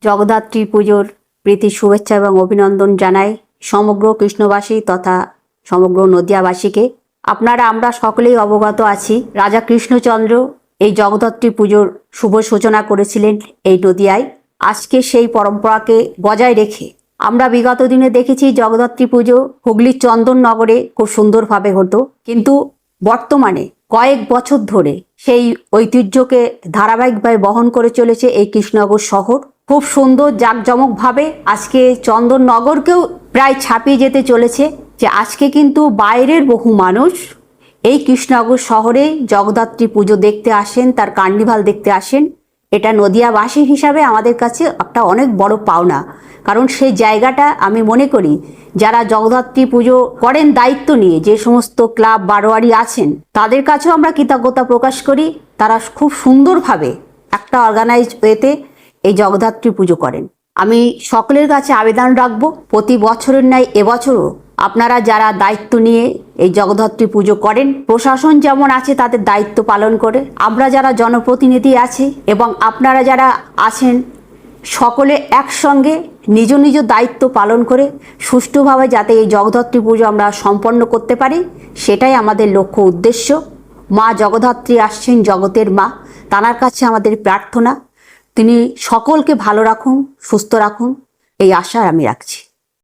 জগদ্ধাত্রী পুজোর প্রীতি শুভেচ্ছা এবং অভিনন্দন জানাই সমগ্র কৃষ্ণবাসী তথা সমগ্র নদিয়াবাসীকে। আমরা সকলেই অবগত আছি, রাজা কৃষ্ণচন্দ্র এই জগদ্ধাত্রী পুজোর শুভ সূচনা করেছিলেন এই নদিয়ায়। আজকে সেই পরম্পরাকে বজায় রেখে আমরা বিগত দিনে দেখেছি জগদ্ধাত্রী পুজো হুগলির চন্দননগরে খুব সুন্দরভাবে হতো, কিন্তু বর্তমানে কয়েক বছর ধরে সেই ঐতিহ্যকে ধারাবাহিকভাবে বহন করে চলেছে এই কৃষ্ণনগর শহর। খুব সুন্দর জাঁকজমকভাবে আজকে চন্দননগরকেও প্রায় ছাপিয়ে যেতে চলেছে, যে আজকে কিন্তু বাইরের বহু মানুষ এই কৃষ্ণনগর শহরে জগদ্ধাত্রী পুজো দেখতে আসেন, তার কার্নিভাল দেখতে আসেন। এটা নদিয়াবাসী হিসাবে আমাদের কাছে একটা অনেক বড় পাওনা, কারণ সেই জায়গাটা আমি মনে করি যারা জগদ্ধাত্রী পুজো করেন দায়িত্ব নিয়ে, যে সমস্ত ক্লাব বারোয়ারি আছেন, তাদের কাছেও আমরা কৃতজ্ঞতা প্রকাশ করি। তারা খুব সুন্দরভাবে একটা অর্গানাইজড ওয়েতে এই জগদ্ধাত্রী পুজো করেন। আমি সকলের কাছে আবেদন রাখবো, প্রতি বছরের ন্যায় এবছরও আপনারা যারা দায়িত্ব নিয়ে এই জগদ্ধাত্রী পুজো করেন, প্রশাসন যেমন আছে তাদের দায়িত্ব পালন করে, আমরা যারা জনপ্রতিনিধি আছি এবং আপনারা যারা আছেন, সকলে একসঙ্গে নিজ নিজ দায়িত্ব পালন করে সুষ্ঠুভাবে যাতে এই জগদ্ধাত্রী পুজো আমরা সম্পন্ন করতে পারি, সেটাই আমাদের লক্ষ্য উদ্দেশ্য। মা জগদ্ধাত্রী আসছেন জগতের মা, তাঁর কাছে আমাদের প্রার্থনা তিনি সকলকে ভালো রাখুন, সুস্থ রাখুন, এই আশা আমি রাখছি।